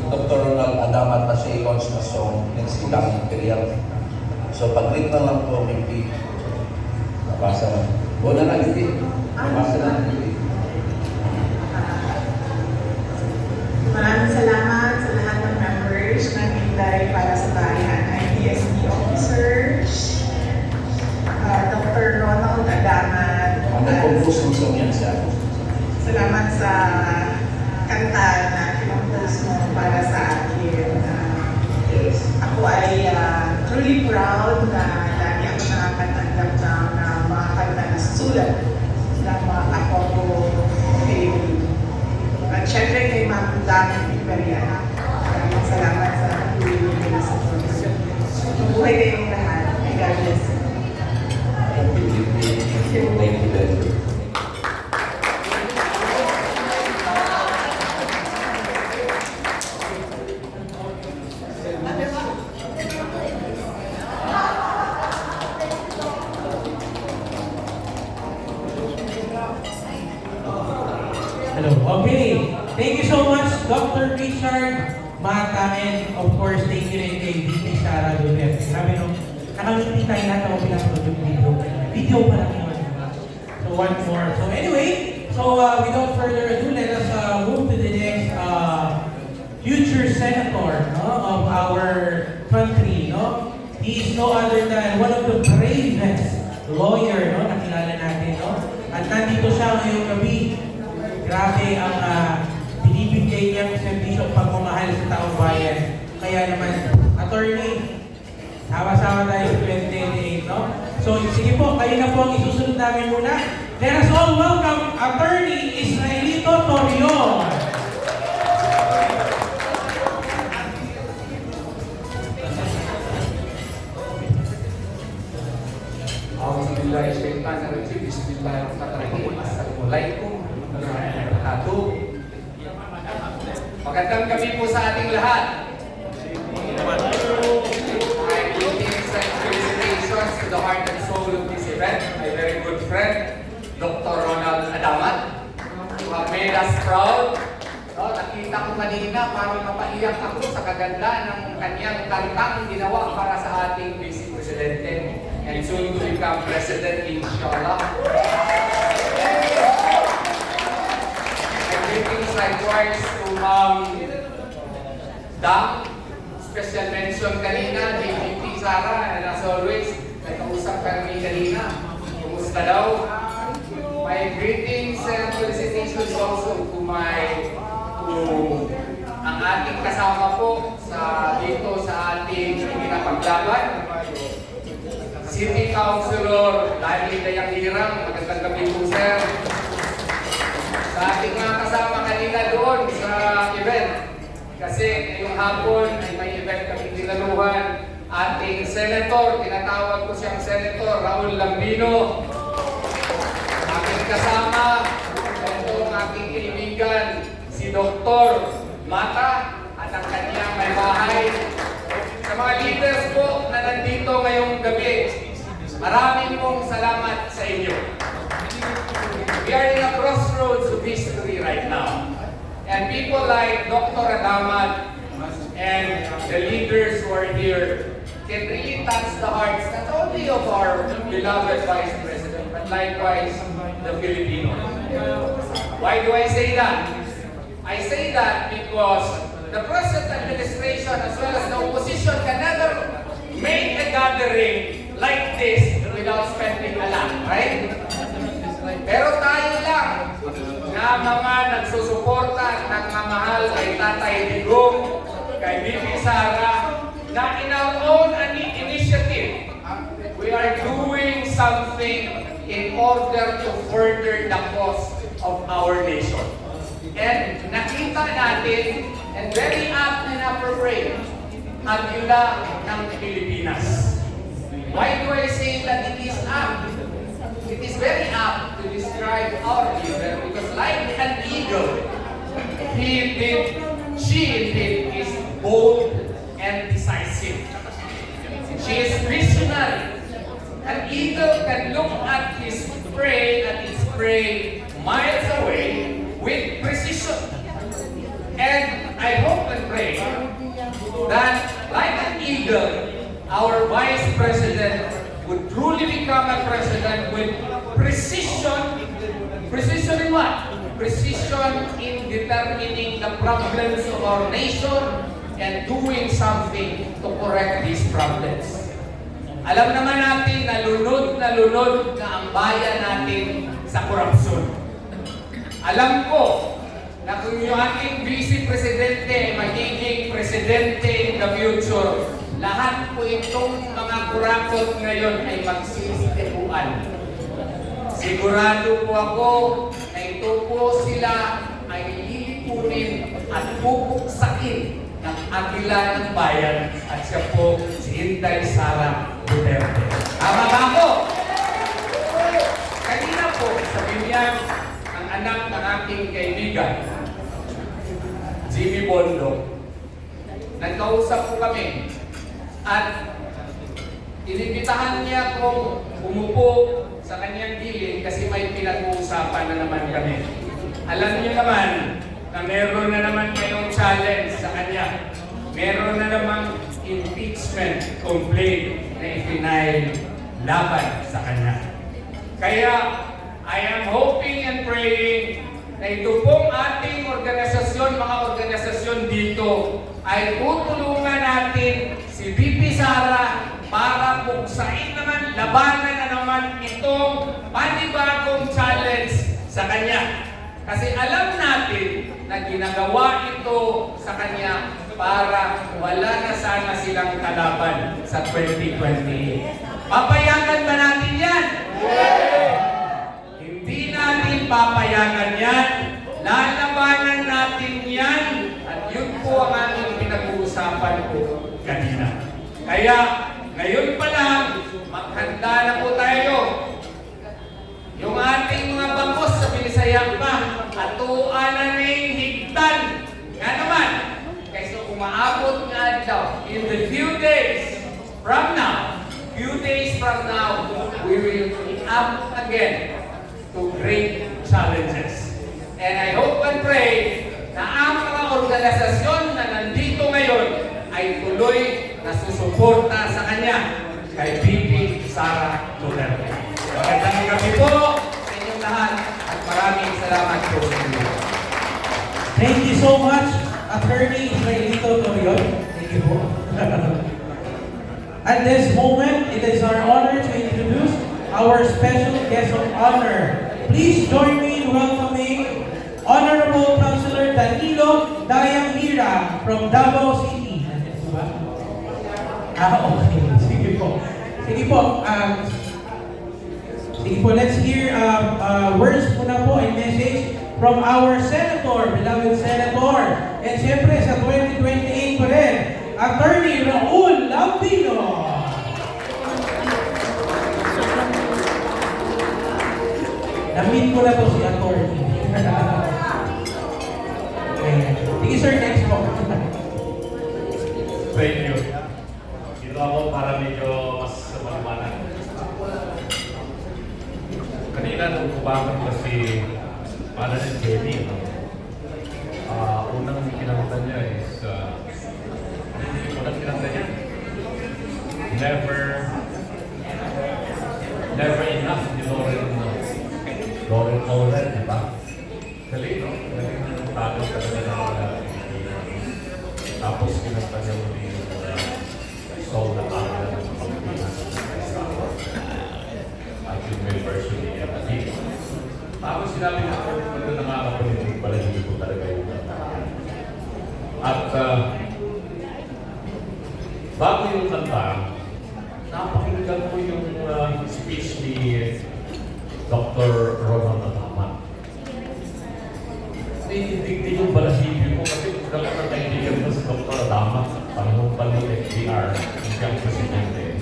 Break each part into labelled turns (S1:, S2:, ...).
S1: Dr. Ronald Adamat na siya i-launch na song ng silang imperial. So pag-read na lang po may P. Nabasa na. Wala na P. Nabasa na P.
S2: Maraming salamat sa lahat ng members ng Inday para sa Bayan, IDSD officers, Dr. Ronald Adamat.
S1: Ang nag-compose ng song yan siya.
S2: Salamat sa kanta na kinompose mo para sa akin.
S1: Yes.
S2: Ako ay truly proud na lagi ako nakakatanggap ng mga kanta na sulat ng mga kapwa ko Pilipino. At syempre kay Ma'am Dami Imperial. Maraming salamat sa pagpili na sa program. Mabuhay kayong lahat. May God bless you.
S1: Thank you very much.
S3: Hello. Okay. Thank you so much, Dr. Richard Mata, and of course, thank you rin kay VP Sara Dunet. Grabe no, nakamiti tayo lahat ako pinapanood yung video. Video pa lang yun. So one more. So anyway, without further ado, let us move to the next future senator, no, of our country. No? He is no other than one of the bravest lawyer, no, nakilala natin. No? At nandito siya ngayong gabi. Grabe ang binibigay niyang servisyo pagmamahal sa taong bayan. Kaya naman, attorney, sama-sama tayo sa 2028, no? So, sige po, kayo na po ang isusunod namin muna. Let us all welcome Attorney Israelito Torion.
S4: Bismillahirrahmanirrahim. Bismillahirrahmanirrahim. Assalamualaikum warahmatullahi wabarakatuh. Magandang gabi po sa ating lahat. My greetings and felicitations to the heart and soul of this event, my very good friend, Dr. Ronald Adamat, who have made us proud. Nakita ko kanina, parang napaiyak ako sa kaganda ng kanyang kantang ginawa para sa ating Vice Presidente and soon to become President, inshallah. And greetings likewise to Dam, special mention kanina, JVP Sara, and as always, may kausap kami kanina. Kumusta daw? My greetings and felicitations also to ang ating kasama po dito sa ating pinapaglaban, City Councilor Larry Dayang Hirang. Magandang gabi po, sir. Sa ating mga kasama kanina doon sa event, kasi ngayong hapon ay may event kaming dinaluhan. Ating Senator, tinatawag ko siyang Senator Raul Lambino. Aking kasama, ito ang aking kaibigan, si Dr. Mata at ang kanyang may bahay. Sa mga leaders po na nandito ngayong gabi, maraming pong salamat sa inyo. We are in a crossroads of history right now. And people like Dr. Adamat and the leaders who are here can really touch the hearts not only of our beloved Vice President, but likewise the Filipino. Why do I say that? I say that because the present administration as well as the opposition can never make a gathering like this without spending a lot, right? Pero tayo lang na mga nagsusuporta ng mamahal kay Tatay Digong, kay Bibi Sara, na in our own initiative, we are doing something in order to further the cause of our nation. And nakita natin, and very apt and appropriate, ang yula ng Pilipinas. Why do I say that it is apt? It is very apt to describe our leader because like an eagle, she is bold and decisive. She is visionary. An eagle can look at its prey miles away with precision. And I hope and pray that, like an eagle, our Vice President would truly become a president with precision. Precision in what? Precision in determining the problems of our nation and doing something to correct these problems. Alam naman natin na lunod na ang bayan natin sa korupsyon. Alam ko na kung yung ating Vice Presidente ay magiging presidente in the future, lahat po itong mga kurakot ngayon ay magsisiteguan. Sigurado po ako na ito po sila ay lilipunin at pupuksakin ng agila ng bayan at siya po si Inday Sara Duterte. Tama ba ako? Kanina po sa binyag ang anak ng aking kaibigan, Jimmy Bondo, nagkausap po kami at inibitahan niya kong umupo sa kanyang gilid kasi may pinag-uusapan na naman kami. Alam niyo naman na meron na naman kayong challenge sa kanya. Meron na namang impeachment complaint na ipinail laban sa kanya. Kaya, I am hoping and praying na ito pong ating organisasyon, mga organisasyon dito, ay tutulungan natin si VP Sara para buksain naman, labanan na naman itong panibagong challenge sa kanya. Kasi alam natin na ginagawa ito sa kanya para wala na sana silang kalaban sa 2028. Papayagan ba natin yan? Hindi natin papayagan yan. Lalabanan natin yan. At yun po ang ating pinag-uusapan ko kanina. Kaya, ngayon pa lang, maghanda na po tayo. Yung ating mga bangos sa Binisayang pa, atuan na rin higtan. Nga naman, kaysa umaabot nga daw, in the few days from now, we will be up again to great challenges. And I hope and pray na ang mga organisasyon na nandito ngayon ay tuloy na susuporta sa kanya kay VP Sara Duterte. Magandang gabi po sa inyong lahat at maraming salamat po sa inyo.
S3: Thank you so much, Attorney Israelito Torion. Thank you po. At this moment, it is our honor to introduce our special guest of honor. Please join me in welcoming Honorable Councilor Danilo Dayanghira from Davao City. Nandito ba? Okay. Sige po. Sige po. Sige po, let's hear words muna po and message from our Senator, beloved Senator. And siyempre sa 2028 pa rin, Attorney Raul Lambino. Na-meet ko na po si Attorney. Sige sir, next po.
S5: Thank you. Dito ako para medyo mas maliwanag. Kanina nung kubangan kasi para ng Jenny, unang kinakita niya is never enough ni Lauren Oren, di ba? Galing, no? Galing ng tago talaga ng tapos kinakita niya mo yung soul na kamala ng Pilipinas at yung may version ni Emily. Tapos sinabi niya, ito na nga kapalitin pala hindi ko talaga yung at bago yung kanta, napakinggan ko yung speech ni Dr. Ronald Ataman. Naiindig din yung balahibyo ko kasi talaga na kaibigan ko si Dr. Ataman, panahon pa ng FDR, siyang presidente.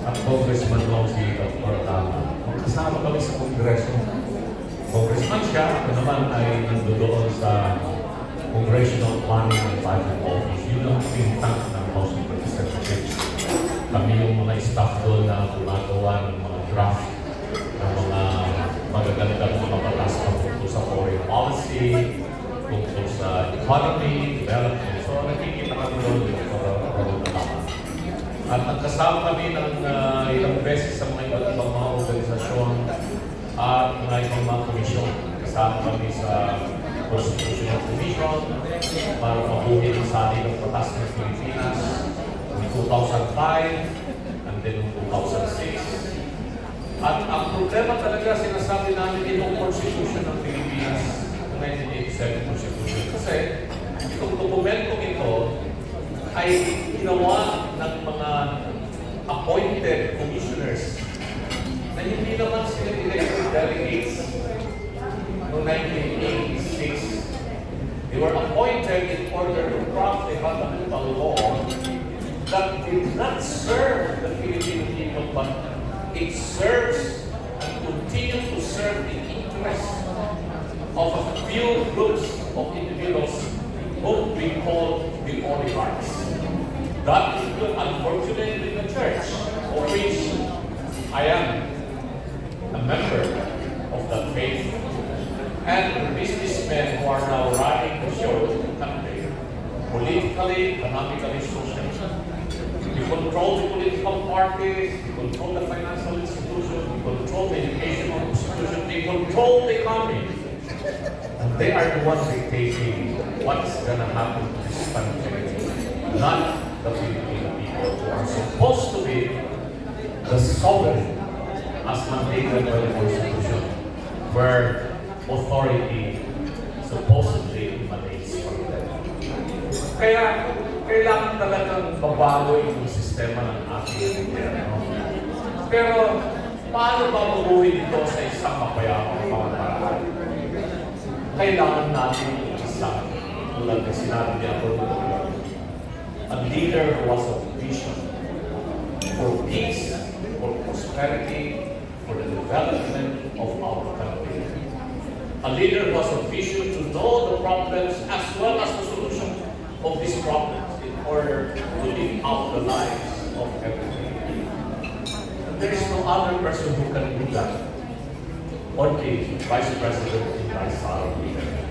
S5: At congressman lang si Dr. Ataman. Magkasama kami sa kongreso. Congressman siya, ako naman ay nandoon sa Congressional Planning and Budget Office. Yun ang think tank ng House of Representatives. Kami yung mga staff doon na gumagawa ng mga draft ng mga magagandang mga batas tungkol sa foreign policy, tungkol sa economy, development. So nakikita kami doon yung At nagkasama kami ng ilang beses sa mga iba't ibang mga organisasyon at mga ibang mga komisyon. Kasama kami sa Constitutional Commission para mabuhin ang saling ng batas ng Pilipinas in 2005 and then 2006. At ang problema talaga sinasabi namin itong Constitution ng Pilipinas, 1987 Constitution. Kasi itong dokumentong ito ay ginawa ng mga appointed commissioners na hindi naman sila elected delegates noong 1986. They were appointed in order to craft a fundamental law that did not serve the Filipino people, but it serves and continue to serve the interests of a few groups of individuals whom we call the oligarchs. That includes, unfortunately, the church, of which I am a member of that faith, and the businessmen who are now running the show in the country, politically, economically, socially. We control the political parties, we control the financial institutions, we control the educational institutions, we control the economy. And they are the ones dictating what's going to happen to this country, not the Filipino people who are supposed to be the sovereign as mandated by the Constitution, where authority supposedly emanates from them. Kaya, kailangan talagang babago yung sistema ng ating gobyerno. Pero, paano babaguhin ito sa isang mapayapang pamamaraan? Kailangan natin isa, tulad na sinabi niya po, a leader who has a vision for peace, for prosperity, for the development of our country. A leader who has a vision to know the problems as well as the solution of these problems in order to live out the lives of everybody. And there is no other person who can do that. Only Vice President Inday Sara Duterte.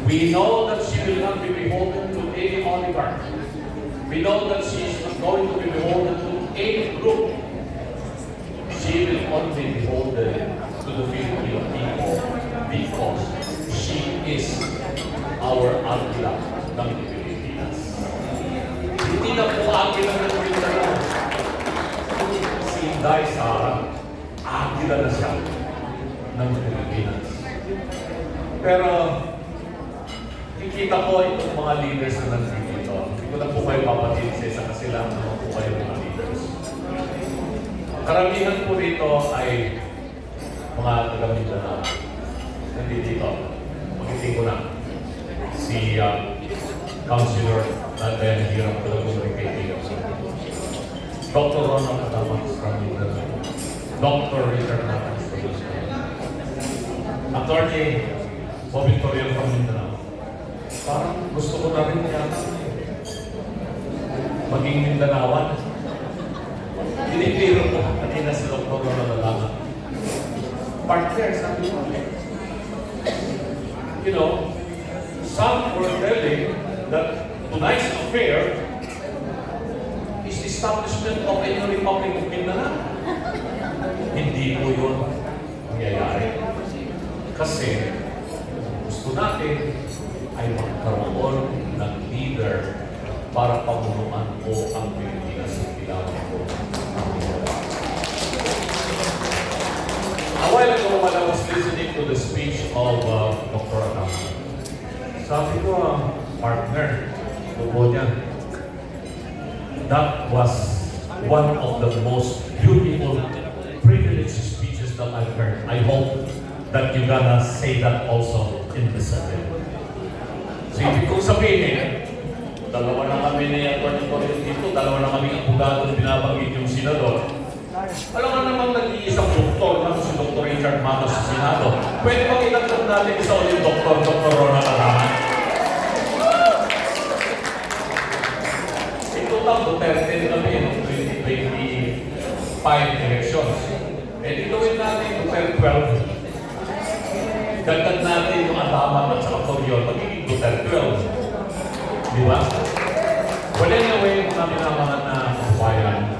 S5: We know that she will not be beholden to any oligarch. We know that she is not going to be beholden to any group. She will only be beholden to the Filipino people because she is our Agila ng Pilipinas. Hindi na po Agila ng Pilipinas. Si Inday Sara, Agila na siya ng Pilipinas. Pero, nakikita ko itong mga leaders na nandito. Hindi ko na po kayo papatid sa isa kasi lang naman po kayo mga leaders. Karamihan po rito ay mga taga-Mindanao. Nandito. Magiting ko na. Si Councilor natin hirap ko na po rin kaibigan. Dr. Ronald Katamas from Mindanao. Dr. Richard Matas from Mindanao. Attorney Bobby Torrio from Mindanao. Parang gusto ko na rin yata maging Mindanawan. Pinipiro ko kanina si Dr. Ronald. Partner, sabi ko. You know, some were telling that tonight's affair is the establishment of a new Republic of Mindanao. Hindi po yun nangyayari. Kasi gusto natin ay magkaroon ng leader para pamunuan po ang Pilipinas sa kailangan po ng Mindanao. A while ago, when I was listening to the speech of Dr. Adam, sabi ko, partner, lubo niya, that was one of the most beautiful, privileged speeches that I've heard. I hope that you're gonna say that also in the Senate. So, ibig kong sabihin, dalawa na kami ni Atty. Torrio dito, dalawa na kami abogado na binabanggit yung senador. Alam nga namang nag-iisang doktor na si Dr. Richard Matas sa Senado. Pwede bang ilagdag natin isa ulit Dr. Ronald Alaman? Ito lang, Duterte din kami noong 2025 elections. Eh, dituwin natin Duterte 12. Dagdag natin yung Alaman at saka Torrio, magiging Duterte 12. Di ba? Well, anyway, namin naman na bayan,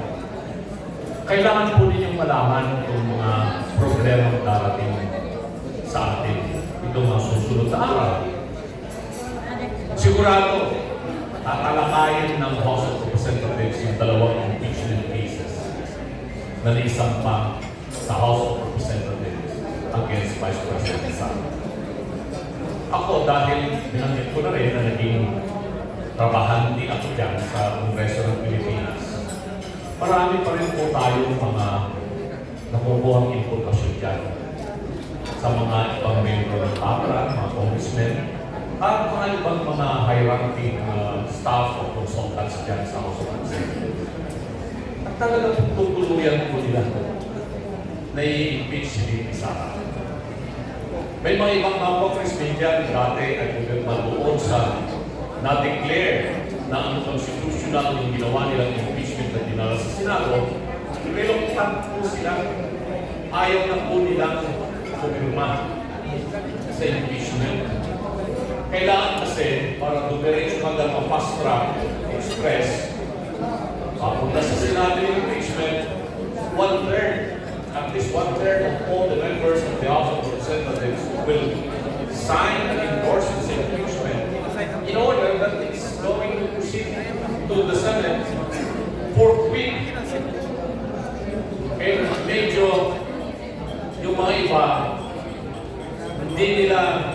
S5: kailangan po ninyong malaman itong mga problemang darating sa atin itong mga susunod na araw. Sigurado, tatalakayin ng House of Representatives yung dalawang impeachment cases na naisampa sa House of Representatives against Vice President Sara. Ako, dahil binanggit ko na rin na naging trabahante ako dyan sa Kongreso ng Pilipinas, marami pa rin po tayong mga nakukuhang impormasyon dyan sa mga ibang membro ng Kamara, mga congressmen, at mga ibang mga high-ranking staff o consultants dyan sa House of Representatives. At talagang tutuluyan po nila na i-impeach si VP Sara. May mga ibang mga congressmen dyan dati ay pumirma doon sa na-declare na ang constitutional yung ginawa nilang impeachment na dinala sa Senado, reluctant po sila. Ayaw na po nilang pumirma sa impeachment. Kailangan kasi para dumiretso hanggang ma-fast track express, papunta sa Senado yung impeachment, at least one-third of all the members of the House of Representatives will sign and endorse this impeachment in order that it's going to proceed to the Senate forthwith. And medyo yung mga iba, hindi nila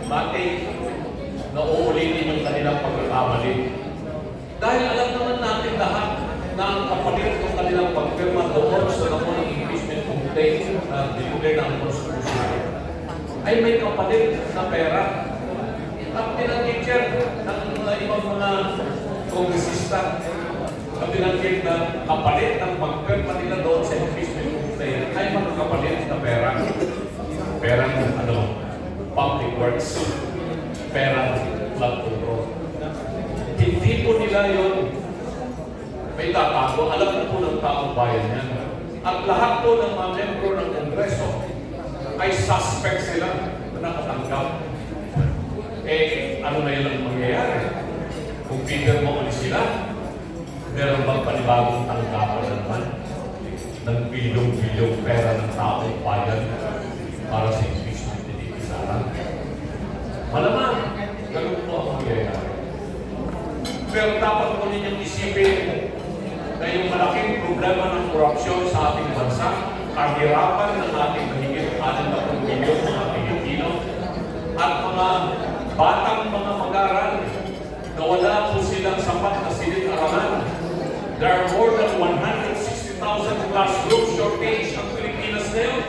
S5: matake na uulitin yung kanilang pagkakamali. Dahil alam naman natin lahat na ang kapalit ng kanilang pagpirma doon sa namunang impeachment complaint na dinugay ng Constitution ay may kapalit na pera. Ang pinag-teacher ng mga ibang mga kongresista, ang pinag-teacher na kapalit ng pagpirma nila doon sa impeachment complaint ay mga kapalit na pera. Pera ng public works, pera ng flood control. Hindi po nila yun may tatago, alam na po ng taong bayan yan. At lahat po ng mga membro ng Kongreso ay suspect sila na nakatanggap. Ano na yun ang mangyayari? Kung Peter mo ulit sila, meron bang panibagong tanggapan na naman ng bilyong-bilyong pera ng taong bayan para sa impeachment ni VP Sara? Malamang, ganun po ang mangyayari. Pero dapat po ninyong isipin na yung malaking problema ng korupsyon sa ating bansa, kahirapan ng ating mahigit 60 milyon mga Pilipino at mga batang mga mag-aaral na wala po silang sapat na silid-aralan. There are more than 160,000 classroom shortage ang Pilipinas ngayon.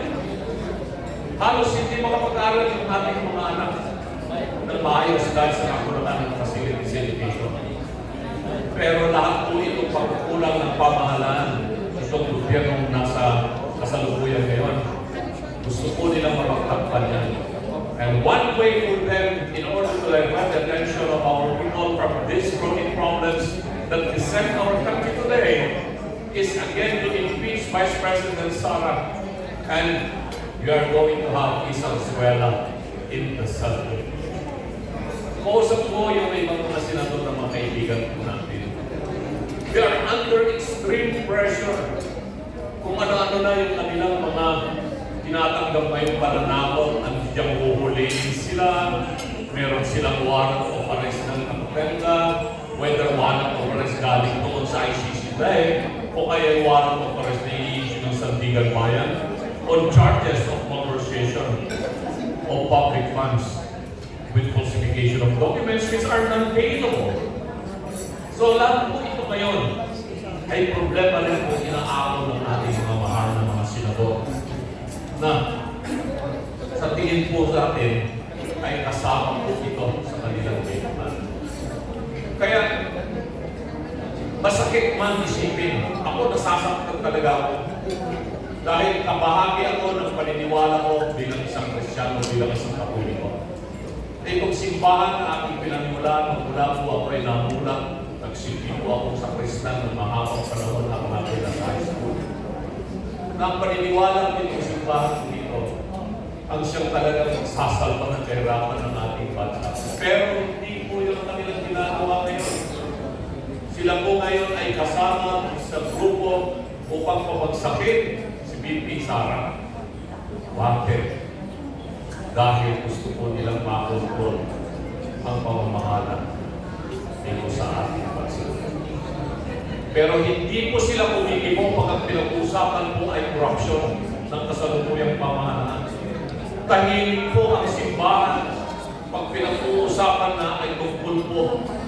S5: Halos hindi makapag-aaral yung ating mga anak ng maayos dahil sa kakulangan ng facilities education. Pero lahat po ito pagkukulang ng pamahalaan itong gobyernong nasa kasalukuyan ngayon. Gusto po nilang mapagtakpan yan. And one way for them, in order to divert the attention of our people from these chronic problems that beset our country today, is again to impeach Vice President Sara. And you are going to have Isang Suela in the Senate. Kausap ko yung ibang mga senador na mga kaibigan po natin. They are under extreme pressure. Kung ano-ano na yung kanilang mga tinatanggap ngayong pananakot, andiyan huhulihin sila, meron silang warrant of arrest ng Kaputenga, whether warrant of arrest galing doon sa ICC dahil o kaya warrant of arrest na i-issue ng Sandigan Bayan on charges of malversation of public funds with falsification of documents which are non-payable. So lahat po ito ngayon ay problema rin po inaako ng ating mga mahal na mga senador na sa tingin po sa atin ay kasama po ito sa kanilang payment. Kaya masakit man isipin, ako nasasaktan talaga ako dahil kabahagi ako ng paniniwala ko bilang isang Kristiyano, bilang isang Katoliko. Kung simbahan na aking pinanimulaan, magmula po ako ay namulat, nagsilbi po ako sa Kristan ng mahabang panahon ako natin sa high school. Na paniniwala ko yung simbahan dito, ang siyang talagang magsasalpa ng kahirapan ng ating bansa. Pero hindi po yung kanilang ginagawa ngayon. Sila po ngayon ay kasama sa sa grupo upang pabagsakin si VP Sara. Bakit? Dahil gusto po nilang makontrol ang pamamahala dito sa ating bansa. Pero hindi po sila pumikimo pagkat pinag-uusapan po ay korupsyon ng kasalukuyang pamahalaan. Tahimik po ang simbahan pag pinag-uusapan na ay tungkol po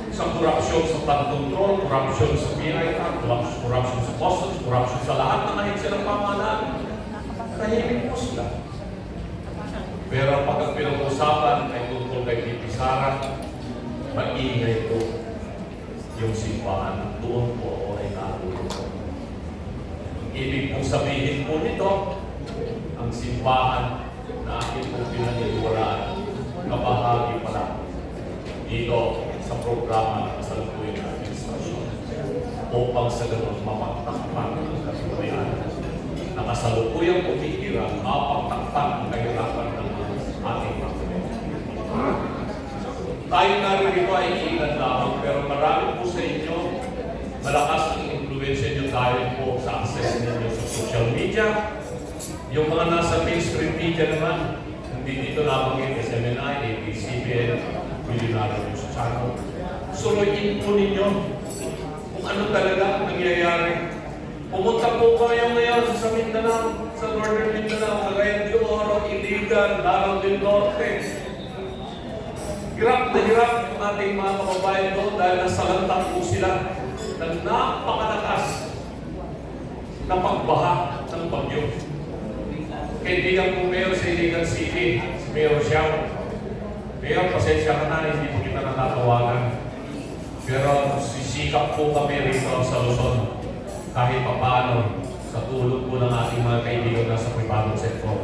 S5: sa korupsyon sa flood control, korupsyon sa PI Act, korupsyon sa customs, korupsyon sa lahat ng ahensya ng pamahalaan. Tahimik po sila. Pero pag pinag-uusapan ay tungkol kay VP Sara, maingay po yung simbahan. Doon po ako ay natulog. Ibig pong sabihin po nito, ang simbahan na akin pong pinaniniwalaan, kabahagi pala dito sa programa ng kasalukuyang administrasyon upang sa ganun mapagtakpan ang katiwalaan na kasalukuyang kumikirang mapagtakpan ang kahirapan ng ating mga. Tayo narito ay iilan lamang pero marami po sa inyo malakas ang influensya nyo dahil po sa access ninyo sa social media. Yung mga nasa mainstream media naman, hindi dito nabanggit SMNI, ABCBN, Millionaire News Channel. Suruin po ninyo kung ano talaga ang nangyayari. Pumunta po kayo ngayon sa Mindanao, sa Northern Mindanao, Cagayan de Oro, Iligan, Lanao del Norte. Hirap na hirap yung ating mga kababayan doon dahil nasalantang po sila ng napakalakas na pagbaha ng bagyo. Kaibigan po Mayor sa Iligan City, si Mayor Xiao. Mayor, pasensya ka na, hindi po kita nakatawagan. Pero sisikap po kami rito sa Luzon. Kahit pa paano, sa tulong po ng ating mga kaibigan na sa private sector.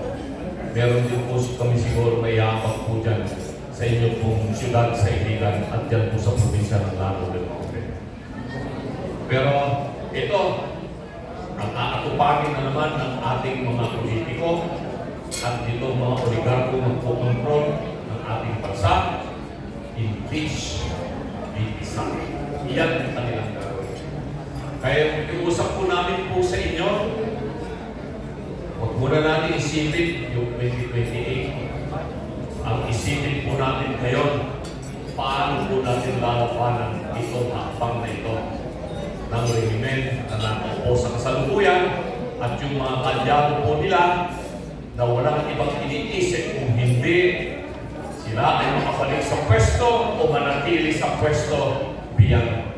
S5: Meron din po kami siguro may yakap po dyan sa inyo pong siyudad sa Iligan at dyan po sa probinsya ng Lanao del Norte. Pero ito, ang aatupagin na naman ng ating mga politiko at itong mga oligarko magpokontrol ng ating bansa, impeach VP Sara. Iyan ang kanilang gagawin. Kaya iusap po namin po sa inyo, huwag muna natin isipin yung 2028. Ang isipin po natin ngayon, paano po natin lalabanan itong hakbang na ito ng rehimen na nakaupo sa kasalukuyan at yung mga kalyado po nila na walang ibang iniisip kung hindi sila ay makabalik sa pwesto o manatili sa pwesto beyond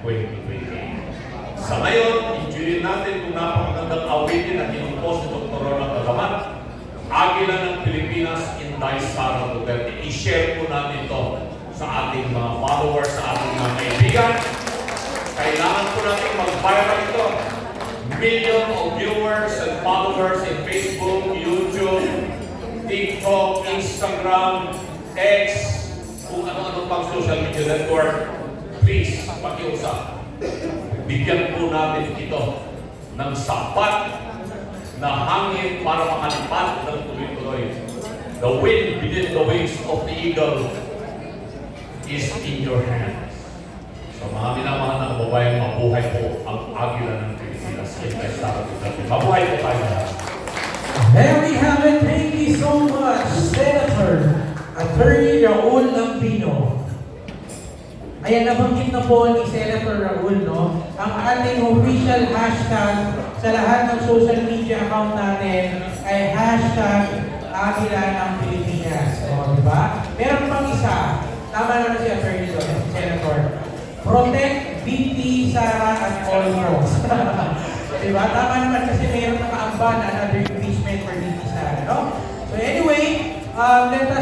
S5: 2028. Sa ngayon, enjoyin natin kung napakagandang awitin na kinumpos ni Dr. Ronald Agamat, Agila ng Pilipinas, Inday Sara Duterte. I-share po natin ito sa ating mga followers, sa ating mga kaibigan. Kailangan po natin mag-viral ito. Million of viewers and followers in Facebook, YouTube, TikTok, Instagram, X, kung ano-ano pang social media network. Please, pakiusap. Bigyan po natin ito ng sapat na hangin para makalipad ng tuloy-tuloy. The wind within the wings of the eagle is in your hands. So mga minamahal na kababayan, mabuhay po ang Agila ng Pilipinas. Mabuhay po tayo na.
S3: There we have it. Thank you so much, Senator Attorney Raul Lampino. Ayan, nabanggit na po ni Senator Raul, no? Ang ating official hashtag sa lahat ng social media account natin ay hashtag Agila ng Pilipinas. O, di ba? Meron pang isa. Tama naman si Attorney doon, Senator. Protect VP Sara at all costs. Diba? Tama naman kasi mayroon nakaamban another impeachment for VP Sara, no? So anyway, let us